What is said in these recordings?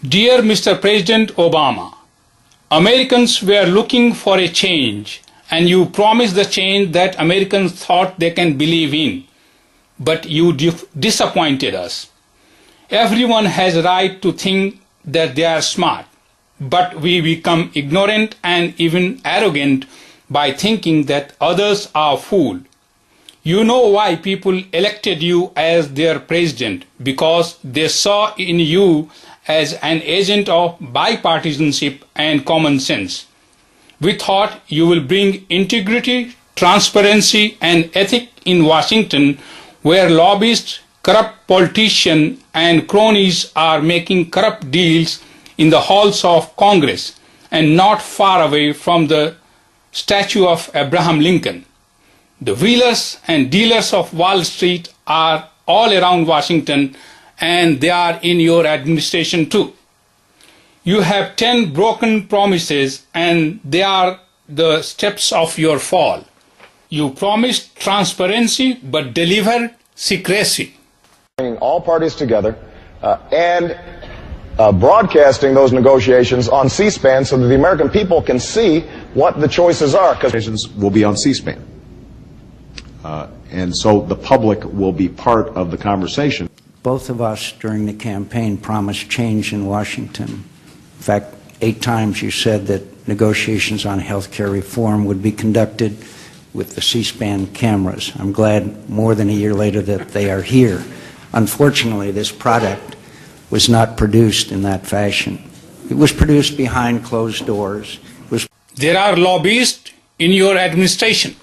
Dear Mr. President Obama, Americans were looking for a change, and you promised the change that Americans thought they can believe in, but you disappointed us. Everyone has a right to think that they are smart, but we become ignorant and even arrogant by thinking that others are fooled. You know why people elected you as their president, because they saw in you as an agent of bipartisanship and common sense. We thought you will bring integrity, transparency, and ethics in Washington, where lobbyists, corrupt politicians, and cronies are making corrupt deals in the halls of Congress and not far away from the statue of Abraham Lincoln. The wheelers and dealers of Wall Street are all around Washington, and they are in your administration too. You have 10 broken promises, and they are the steps of your fall. You promised transparency but delivered secrecy. Bringing all parties together and broadcasting those negotiations on C-SPAN so that the American people can see what the choices are. Negotiations will be on C-SPAN. And so the public will be part of the conversation. Both of us during the campaign promised change in Washington. In fact, 8 times you said that negotiations on health care reform would be conducted with the C-SPAN cameras. I'm glad more than a year later that they are here. Unfortunately, this product was not produced in that fashion. It was produced behind closed doors. There are lobbyists in your administration.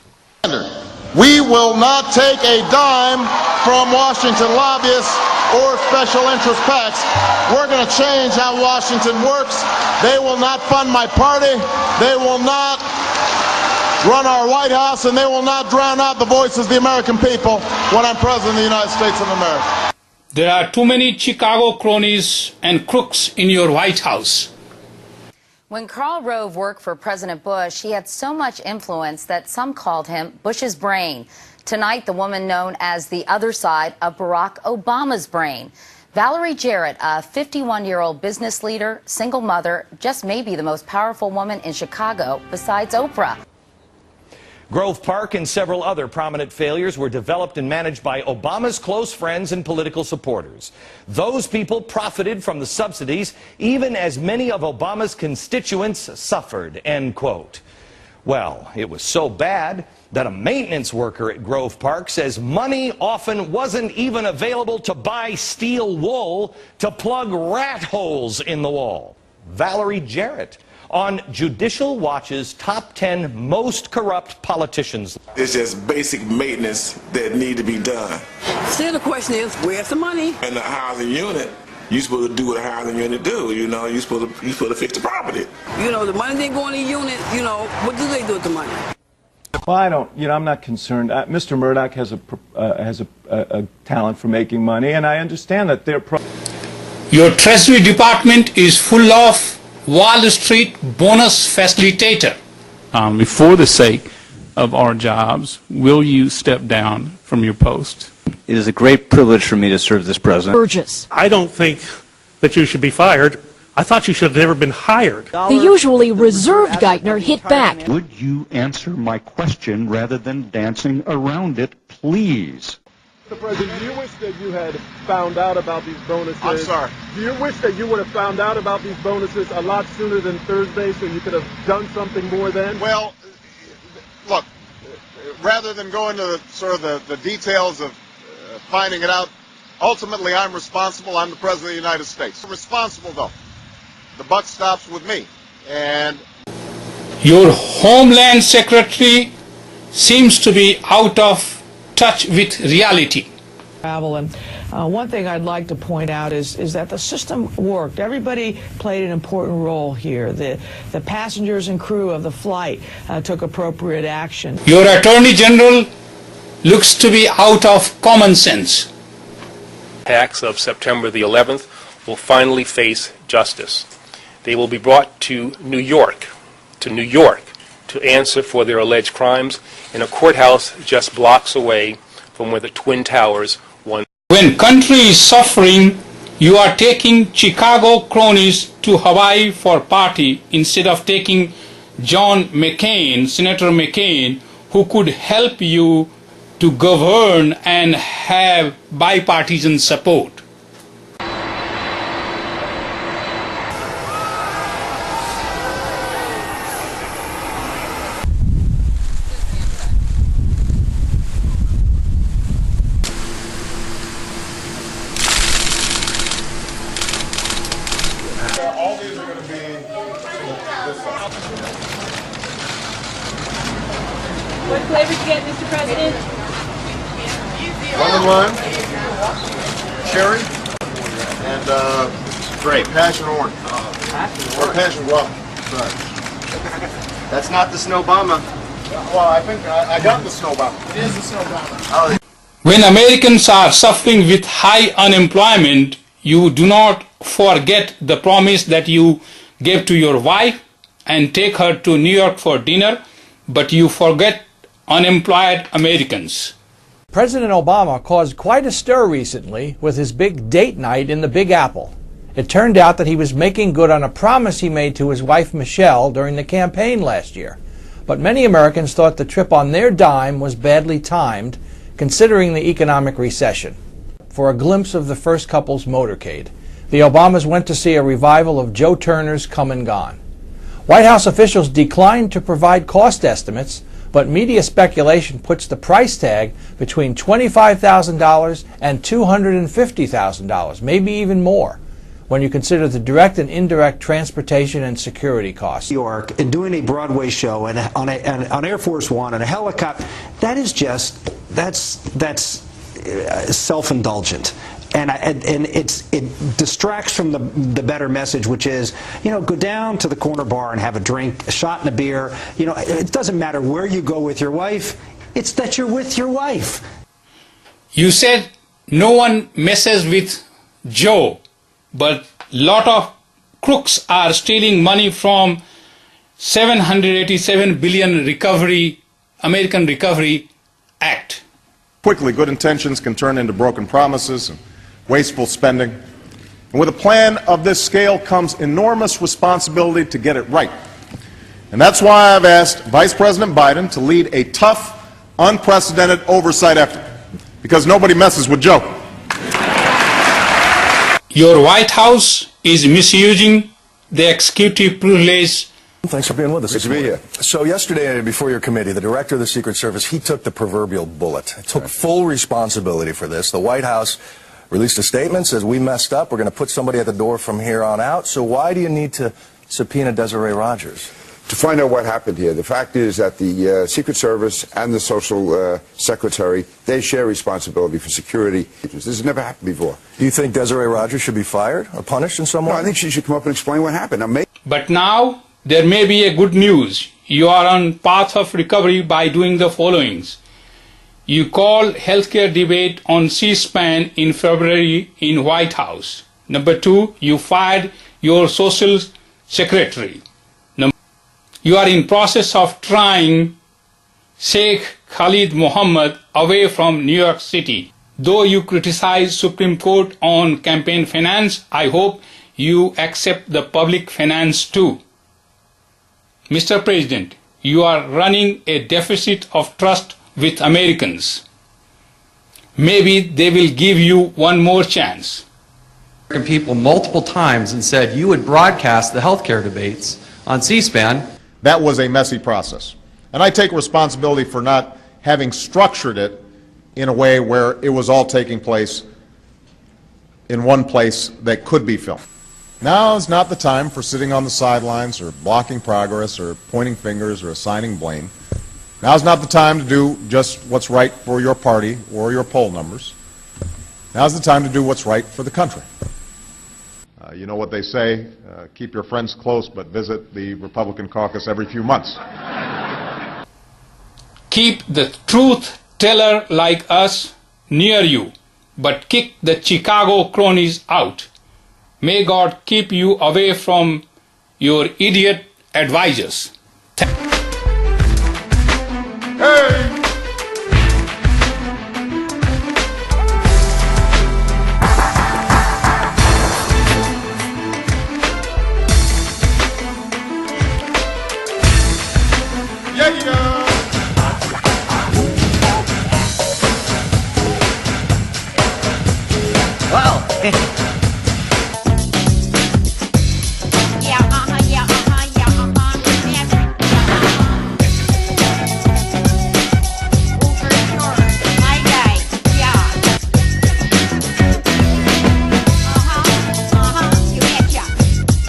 We will not take a dime from Washington lobbyists or special interest PACs. We're going to change how Washington works. They will not fund my party. They will not run our White House, and they will not drown out the voices of the American people when I'm President of the United States of America. There are too many Chicago cronies and crooks in your White House. When Karl Rove worked for President Bush, he had so much influence that some called him Bush's brain. Tonight, the woman known as the other side of Barack Obama's brain. Valerie Jarrett, a 51-year-old business leader, single mother, just maybe the most powerful woman in Chicago besides Oprah. Grove Park and several other prominent failures were developed and managed by Obama's close friends and political supporters. Those people profited from the subsidies, even as many of Obama's constituents suffered, end quote. Well, it was so bad that a maintenance worker at Grove Park says money often wasn't even available to buy steel wool to plug rat holes in the wall. Valerie Jarrett on Judicial Watch's top 10 most corrupt politicians. It's just basic maintenance that need to be done. Still the question is, where's the money? In the housing unit, you're supposed to do what a housing unit do. You know, you're supposed to fix the property. You know, the money didn't go in the unit. You know, what do they do with the money? Well, I don't. You know, I'm not concerned. Mr. Murdoch has a talent for making money, and I understand that they're. Your Treasury Department is full of Wall Street bonus facilitator. For the sake of our jobs, will you step down from your post? It is a great privilege for me to serve this president. Burgess. I don't think that you should be fired. I thought you should have never been hired. The usually reserved Geithner hit back. Would you answer my question rather than dancing around it, please? Mr. President, do you wish that you had found out about these bonuses? I'm sorry. Do you wish that you would have found out about these bonuses a lot sooner than Thursday so you could have done something more then? Well, look, rather than go into the details of finding it out, ultimately I'm responsible. I'm the President of the United States. I'm responsible, though. The buck stops with me. And your Homeland Secretary seems to be out of touch with reality. And one thing I'd like to point out is that the system worked. Everybody played an important role here. The passengers and crew of the flight took appropriate action. Your Attorney General looks to be out of common sense. Attacks of September the 11th will finally face justice. They will be brought to New York, to answer for their alleged crimes in a courthouse just blocks away from where the Twin Towers once. When country is suffering, You are taking Chicago cronies to Hawaii for party instead of taking John McCain, Senator McCain, who could help you to govern and have bipartisan support. All these are going to be this side. What flavor did you get, Mr. President? Lemon lime, cherry, and grape. Passion orange. Or passion guava. Sorry. That's not the snow bomber. Well, I think I got the snow bomber. It is the snow bomber. Oh. When Americans are suffering with high unemployment, you do not forget the promise that you gave to your wife and take her to New York for dinner, but you forget unemployed Americans. President Obama caused quite a stir recently with his big date night in the Big Apple. It turned out that he was making good on a promise he made to his wife Michelle during the campaign last year. But many Americans thought the trip on their dime was badly timed, considering the economic recession. For a glimpse of the first couple's motorcade, the Obamas went to see a revival of Joe Turner's Come and Gone. White House officials declined to provide cost estimates, but media speculation puts the price tag between $25,000 and $250,000, maybe even more, when you consider the direct and indirect transportation and security costs. New York and doing a Broadway show and on Air Force One and a helicopter, that is just, that's self-indulgent. And it distracts from the better message, which is, go down to the corner bar and have a drink, a shot and a beer. It doesn't matter where you go with your wife. It's that you're with your wife. You said no one messes with Joe, but lot of crooks are stealing money from 787 billion American Recovery Act. Quickly, good intentions can turn into broken promises and wasteful spending. And with a plan of this scale comes enormous responsibility to get it right. And that's why I've asked Vice President Biden to lead a tough, unprecedented oversight effort, because nobody messes with Joe. Your White House is misusing the executive privilege. Thanks for being with us. Good to be here. So yesterday, before your committee, the director of the Secret Service, he took the proverbial bullet. Took full responsibility for this. The White House released a statement, says we messed up. We're going to put somebody at the door from here on out. So why do you need to subpoena Desiree Rogers? To find out what happened here. The fact is that the Secret Service and the Social Secretary, they share responsibility for security. This has never happened before. Do you think Desiree Rogers should be fired or punished in some way? No, I think she should come up and explain what happened. Now, But now there may be a good news. You are on path of recovery by doing the followings. You called healthcare debate on C-SPAN in February in White House. Number 2, you fired your social secretary. You are in process of trying Sheikh Khalid Mohammed away from New York City. Though you criticize Supreme Court on campaign finance, I hope you accept the public finance too. Mr. President, you are running a deficit of trust with Americans. Maybe they will give you one more chance. American people multiple times and said you would broadcast the healthcare debates on C-SPAN. That was a messy process. And I take responsibility for not having structured it in a way where it was all taking place in one place that could be filmed. Now is not the time for sitting on the sidelines or blocking progress or pointing fingers or assigning blame. Now is not the time to do just what's right for your party or your poll numbers. Now is the time to do what's right for the country. You know what they say, keep your friends close but visit the Republican caucus every few months. Keep the truth teller like us near you, but kick the Chicago cronies out. May God keep you away from your idiot advisors. Hey! Hey.